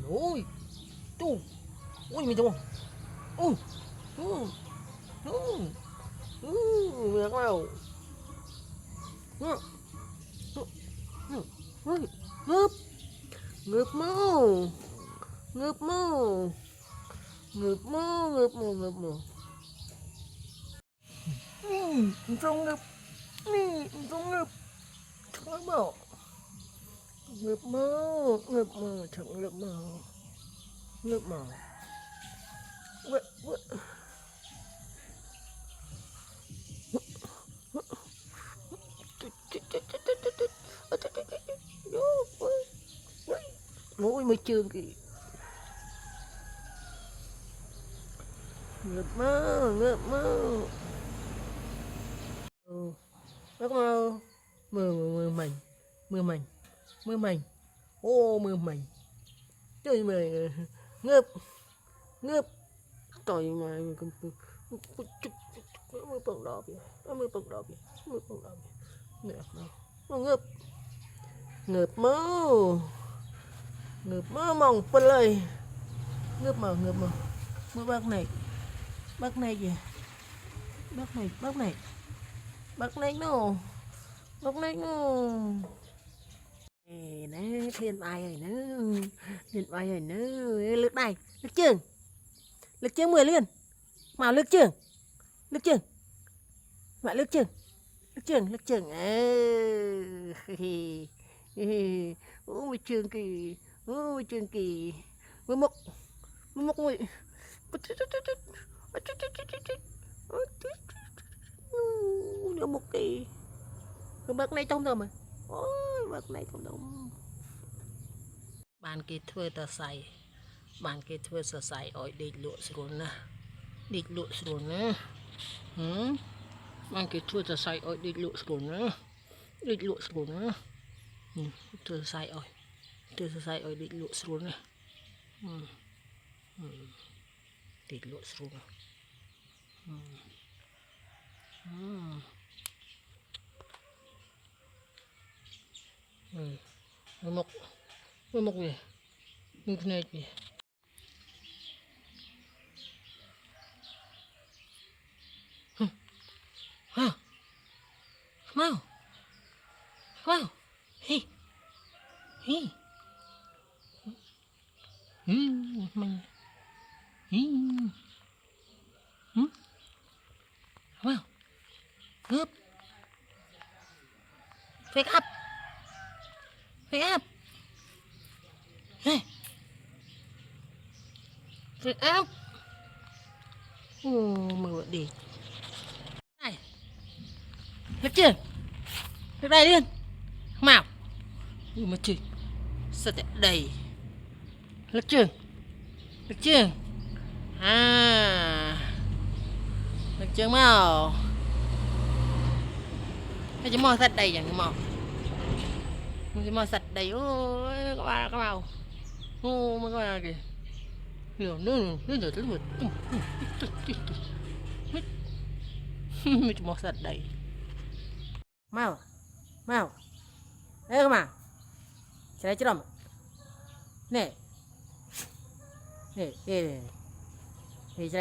ôi tu ôi mình không ôi mẹ con nào ngớp ngớp mau ngớp mau ngớp mau ngớp mau ngớp mau trong ngớp trong ngớp thằng bảo ngớp mau chẳng ngớp mau vậy vậy mỗi mới trường kì ngợp mơ bác mau mưa mình ô mưa mình chơi mày ngợp ngợp tỏi mày mưa bông đỏ kìa mưa bông đỏ nè ngợp ngợp mong phân lời ngợp mờ mưa bác này kìa bác này nó nè thiên bài này nè lực này lực trường 10 liền mà lực trường mà lực trường ôi trường kỳ với mốc mùi nó một kỳ bác này trong rồi mà ôi bác này trong đồng bàn kia thuê ta xài ôi đi lụa xuống nè bàn kia thuê ta xài ôi đi lụa xuống nè thuê xài ôi đi lụa xuống nè đi lụa xuống mốc gì như thế này gì mau hi mình wow ngớp pick up hey pick up mưa đi này lực chưa lực đây liền màu mà chị sao lại đầy lực chưa lực chưa màu cái mò sạch đầy chẳng mò sạch đầy ôi các màu mấy con kìa nhiều nữa tới mít mò sạch đầy màu ê mà saya ceram nè saya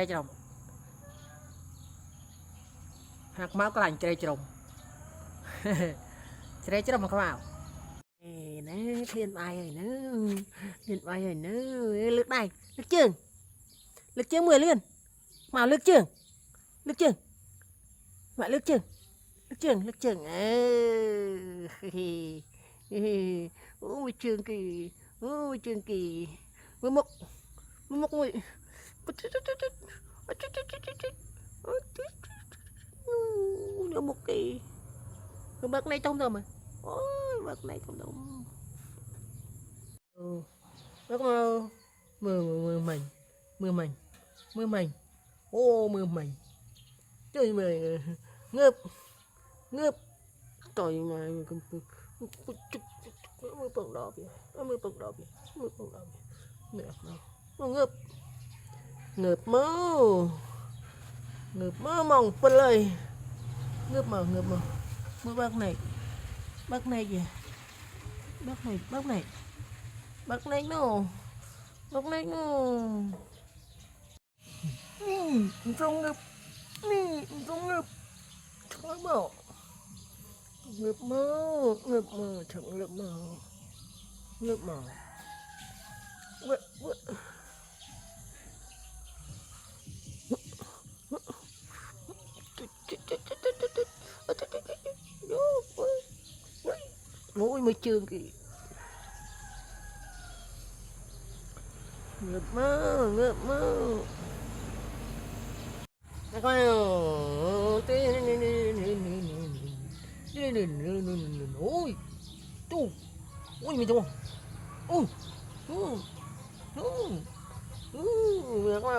ceram hạt máu cái lành chơi trồng chơi chứ đâu mà không vào nè thiên bài này nè lực này lực trường 10 liền mà lực trường mà lực trường ôi trường kỳ với mốc mùi nó một kỳ bác này trong rồi mà ôi bác này trong đồng bác mau mưa mình ô mưa mình chơi mày ngớp tỏi mày mưa bông đỏ kìa nè ngớp mong phân lời ngớp mờ mưa bác này bác này kìa, bác này, bác này, bác này nó, bác này nó, trong ngực, trong ngực, thôi bảo, ngực mơ, chẳng ngực mơ, vậy, mũi mới trường kì, ngực mơ, nó coi ôi tu ôi mình tu ôi mẹ coi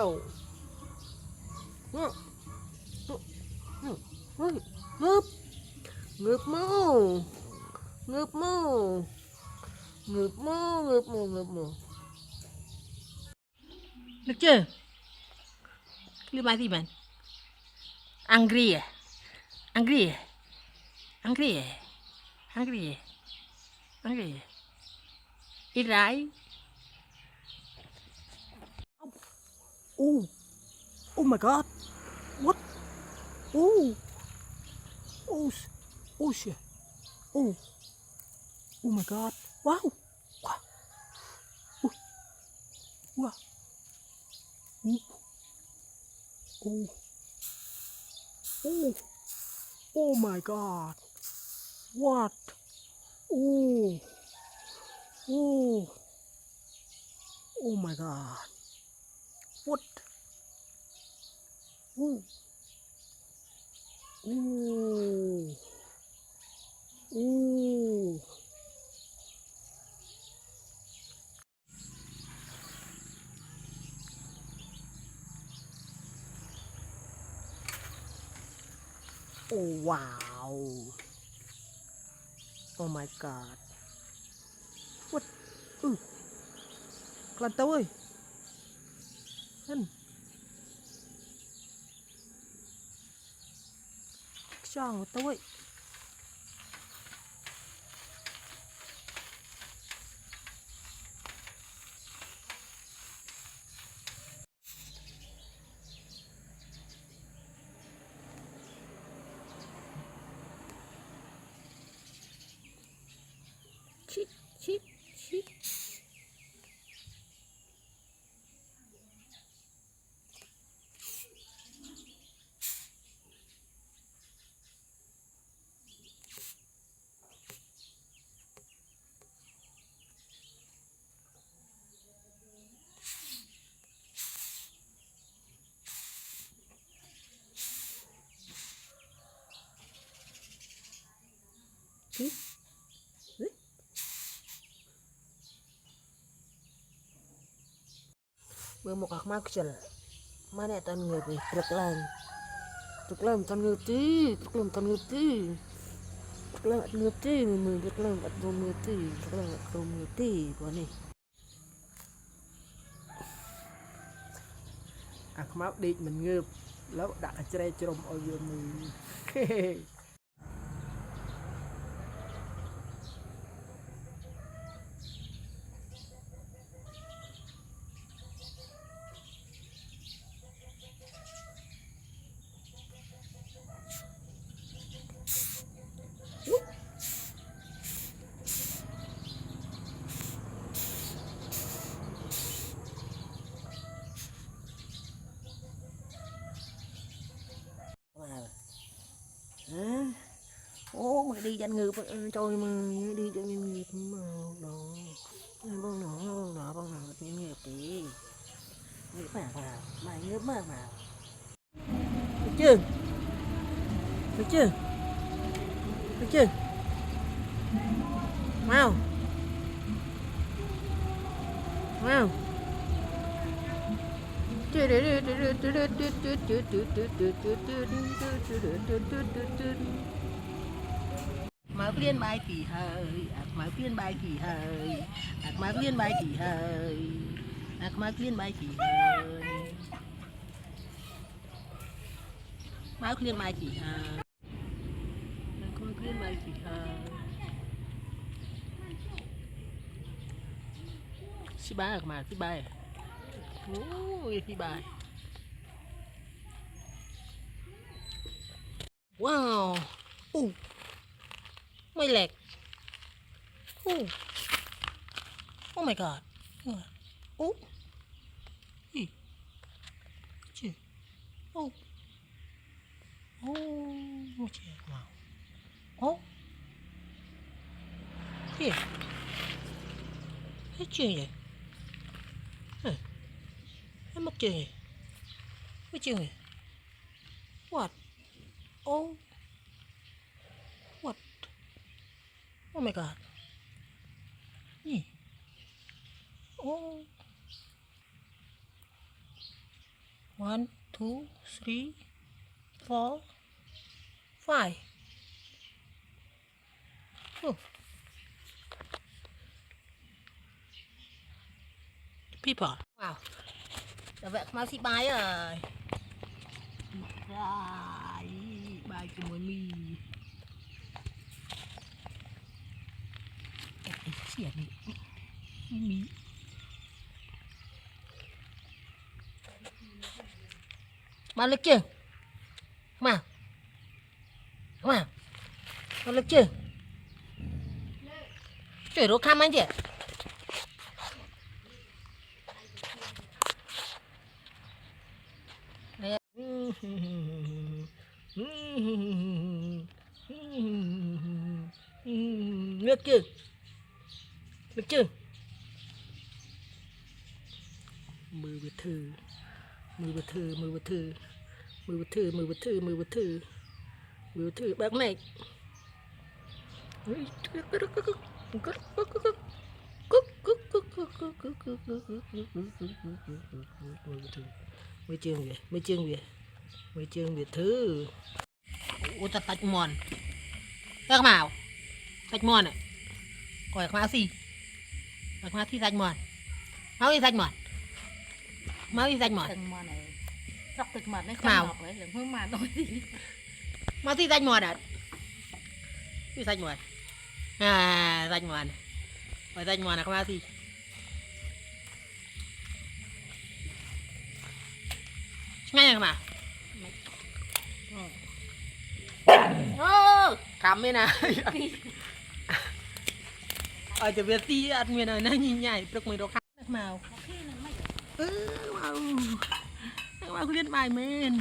ngớp ngớp mơ ngớp mơ ngớp mơ được chưa lưu bài gì bạn angry à angry à angry à angry à angry à ít rái oh oh my god what oh oh oh shit oh oh my god wow wow wow oh oh oh my god what oh oh oh my god what oh oh oh oh wow oh my god what Lan Tấu ơi Lan sao Tấu ơi chít chít chít chít bữa một hạt mắc chật mà nè toàn người bị trực làm toàn người tí trực làm toàn người tí trực làm người tí mình trực làm người tí trực làm người tí của này máu đi mình ngợpแล้วđặt ở trên trong ở dưới mình ô mà đi danh ngư trôi mà đi cho doanh nghiệp mà đó bông nó doanh nghiệp tí nghĩ mà vào mày ngớp mà vào được chưa được chưa được chưa mau mau mở liên bài kỳ hơi mở liên bài kỳ hơi mở liên bài kỳ hơi mở liên bài kỳ hơi mở liên bài kỳ hơi mở liên bài kỳ hơi si bài mà si bài ôi si bài wow my leg oh my god oh hey oh wow oh here hết chuyện vậy hết mất chuyện vậy mất chuyện vậy what oh what oh my god oh 1 2 3 4 5 oh people wow là vậy mau xí bài rồi bài của mình xỉa mì mà lực chưa mà lực chưa chuyển đồ khăm anh chị nước chưa mười bữa thư bác này mới chương về thư ô ta tạch mòn các mào tạch mòn này coi máu gì máu thi tạch mòn máu đi tạch mòn từng mòn này chọc từng mòn đấy không ngọc đấy đừng hướng mà nói gì máu thi tạch mòn à thi tạch mòn tạch mòn rồi tạch mòn là không máu thi ngay mà cắm bên này ở chỗ Việt ti ăn miền này nó nhìn nhảy được mấy đồ khác màu màu liên bài men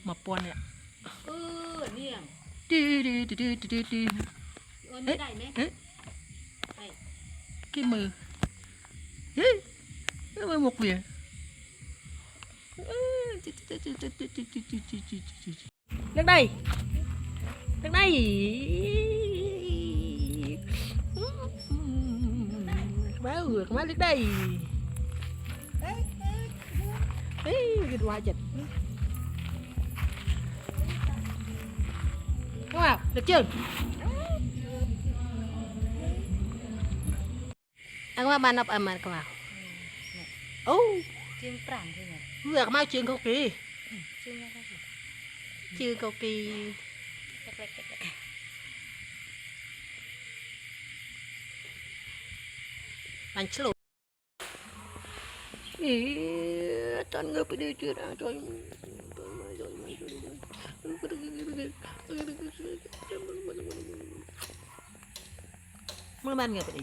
mà pon này cái mờ một việc đứng đây báo người má đứng đây cái hoa chật đúng không được chưa anh có ban nắp mà các bạn chương tràng thế này vừa mau chương cầu kỳ chương cầu kỳ bánh chlo toàn ngập đi chưa đã rồi mới ban ngập đi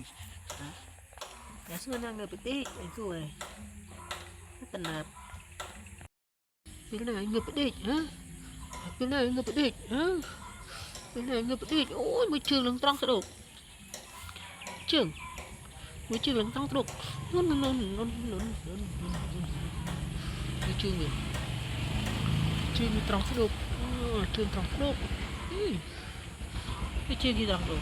ya sudah ngập đi rồi tình là cái này ngập đi hả cái này ngập đi hả cái này ngập đi ôi môi trường lưng trăng sẽ đổ trường môi trường lưng trăng đổ môi trường này trường trăng sẽ đổ trường trăng sẽ đổ cái trường gì trăng đổ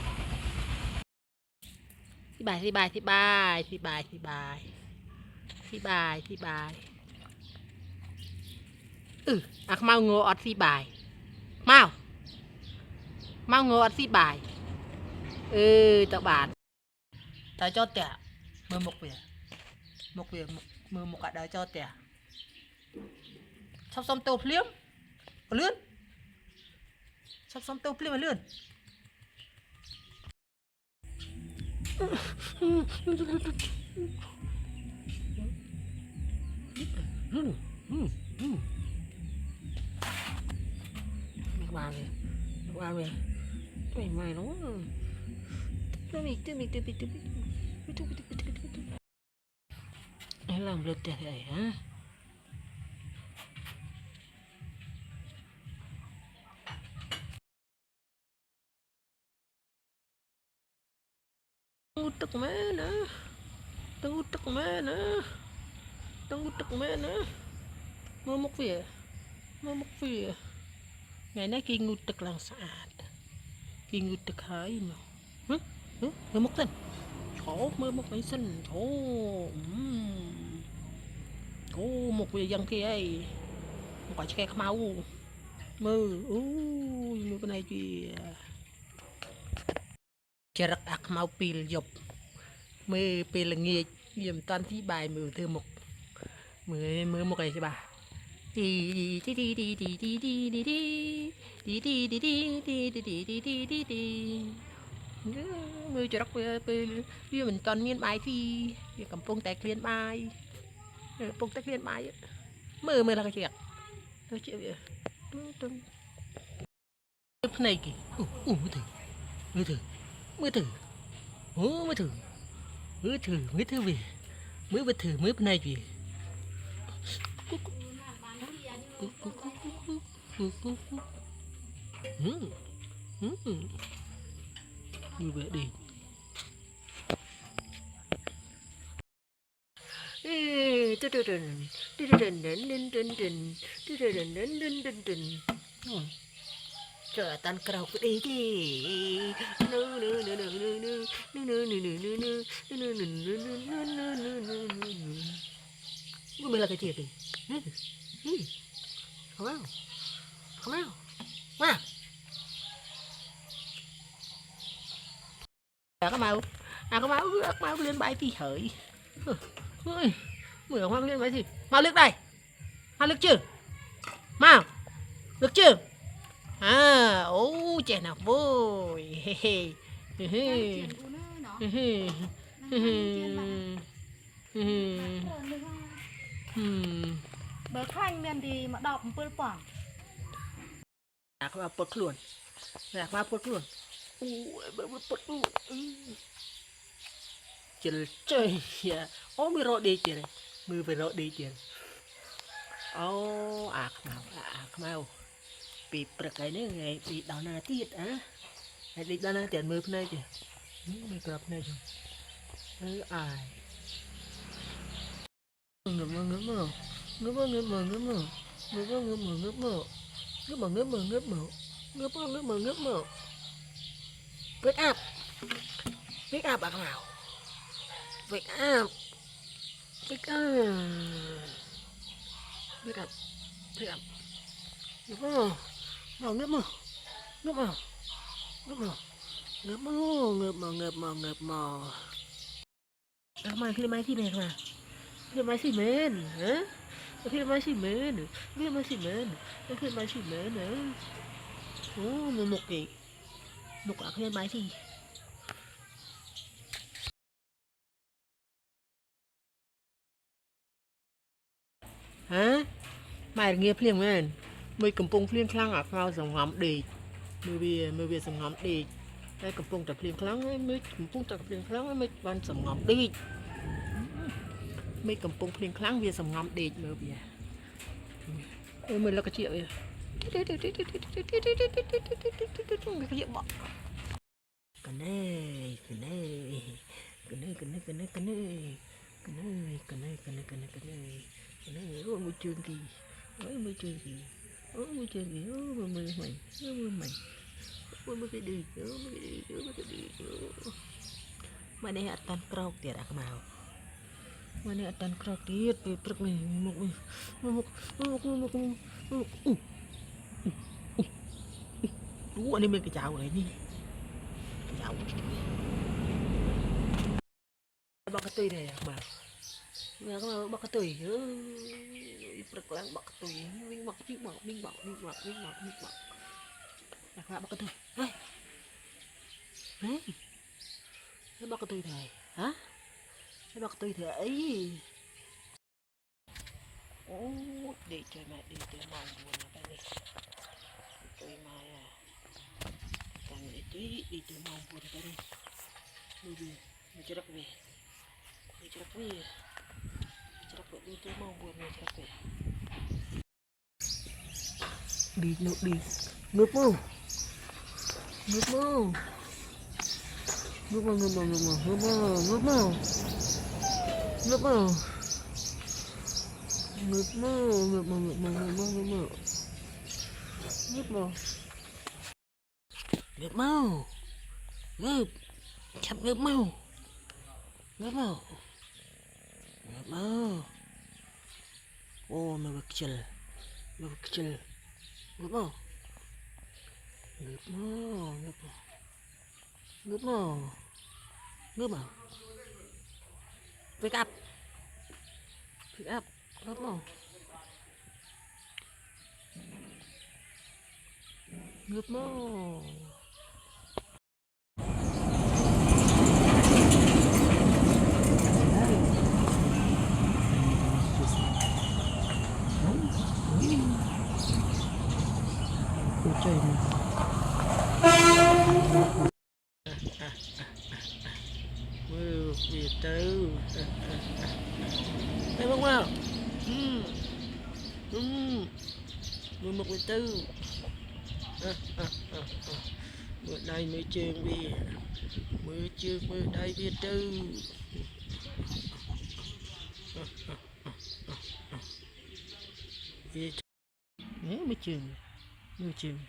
thi bài mau ngồi ọt thi bài mau ngồi ọt thi bài tao bản tao cho tẻ mơ một việc mơ một cả đời cho tẻ sắp xong tàu liếm lươn sắp xong tàu liếm lươn vào đi, vào đi, mày nó em làm được thế này hả? Utak mana? Tunggu utak mana? Tunggu utak mana? Momok về, momok về. Ngày nay kia ngutak lang saat, kia ngutak hai mà. Hả? Hả? Momok tên. Chỗ momok ấy xinh. Chỗ, chỗ một về dân kia ấy. Một quả che mau. Mơ, mơ bên này kìa. Jarak ak mau pil job. Mơ pil nghề yểm toàn thi bài mơ thơ mục. Mơ một cái chứ bà. Đi đi đi đi đi đi đi đi đi đi đi đi đi đi đi đi đi đi đi đi. Mơ jarak pil mình toàn miên bài thi. Cầm pông tẹt liên bài. Pông tẹt liên bài. Mơ là cái chuyện. Tôi chịu vậy. Cái này kì. Mới thử. Mới thử. Mới thử. Mới thử về. Mới bật thử mới bên này gì. Như vậy đi. Chờ tan cầu đi đi. Mình là cái gì vậy? Không nào, không nào, mà. Có máu lên bài thì hỡi. Ôi, mửa hoang lên bài gì? Mau lực đây, mau lực chưa? Mau, lực chưa? À, ô trẻ nào vui. Bờ khanh men thì mà đọc bơ quảng. Lạc vào bật luôn. Lạc vào bật luôn. Bật luôn. Trời ya. Ô mới rõ đi chứ. Mới phải rõ đi chứ. Ô ạc mau. Bị bật cái này ngày bị đào na tiết á. Hay đi đào na tiền mưa này chứ. Mưa gặp này chứ. Ai. Ngấp mơ. Wake up bạn nào. Wake up. Ngấp mơ. Mai khi này mà. Cái máy xì mến hả? Cái máy xì mến. Một cái cái máy gì? Hả? Mày nghe phim men. Mày cầm pung phim khlang à phao dòng ngắm đi. Mày về dòng ngắm đi. Đây cầm pung tập phim khlang ấy, mày cầm pung tập phim khlang mày van dòng ngắm đi. Mày cầm pung phim khlang về dòng ngắm đi mày về. Mày là cái chuyện vậy. Cái chuyện bỏ. Cái này. Ôi môi trường gì. Môi cái đi. Mà này atan krok tiệt ak mau. Mà này atan krok tiệt truk này muk. Ini mình cái chảo này đi. Cái chảo. Bak cái tươi này mà. Nhà các bạn bak cái tươi. Truk lang bak cái tươi. Mình bak. Các bạn bak cái tươi. Hey. Nó bắt tôi thầy hả? Nó bắt tôi thầy ấy. Ô, đi chơi mẹ đi chơi mong buồn là cái đi chơi mai à càng để đi chơi mong buồn cái đi đi đi chơi đặc về đi chơi đặc về chơi đặc về đi chơi mong buồn đi chơi đặc về đi nước đi nước mưa nước mưa nước mưa nước mưa nước mưa nước mưa nước mưa nước mưa nước mơ nước mơ nước mơ nước mơ nước mơ nước mơ nước mơ nước chậm nước mơ nước mơ nước mơ ô mà bực chừng nước mơ nước mơ nước mơ nước mơ nước mơ pick up nước mơ nước mơ chơi này mưa về từ thấy không nào mưa một về từ mưa đây mới trường về mưa chưa mưa đây về từ nhớ mới trường mưa trường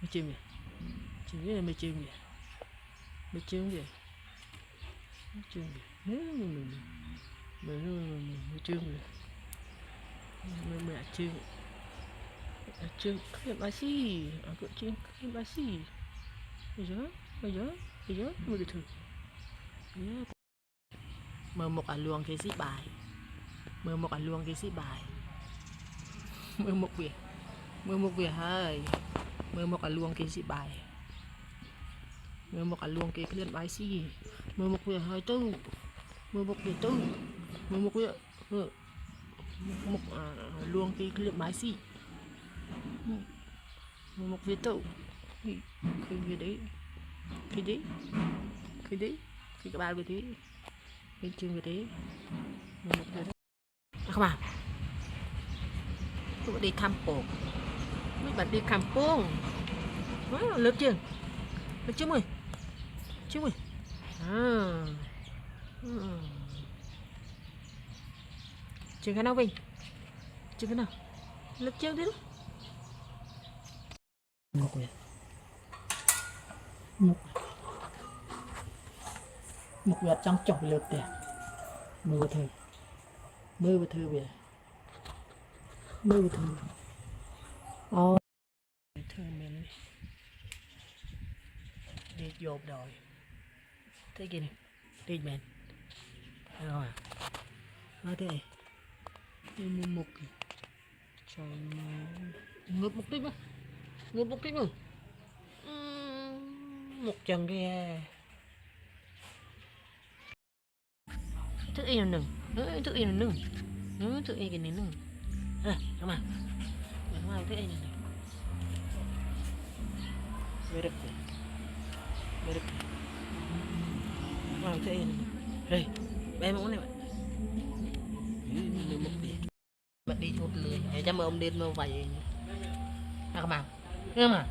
mưa trường về trường về mưa trường về mưa trường về mưa trường về mưa trường về mưa trường trường khiếp bá xì ở cỡ trường khiếp bá xì bây giờ mưa được thử mơ một à luồng cái gì bài mơ một à luồng cái gì bài mơ một việc hai mơ một à luồng cái gì bài mơ một à luồng cái liên bài xì mơ một việc hai tư mơ một việc tư mơ một việc một luồng cái liên bài xì một việc tư cái đấy cái các bạn về thế bên trường về thế một việc các bạn tụi đi kampung mấy bạn đi kampung lớp chưa mày trường cái nào Vinh trường cái nào lớp chưa thế một việc trong chọc lượt đẹp mưa vào thơ về mưa vào thơ thơ mình đi dồn rồi thế kia này đi mình rồi nói thế này đi mua một trời ngược một tí mà một chân kia thức yên nừng thức yên nừng thức yên cái này nừng come on thức yên này beres mau thức yên đây bé muốn này bạn đi một lười để cho mà ông điên mà vậy come on come on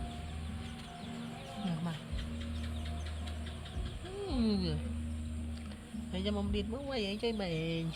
để cho ông điên mới quay chơi bền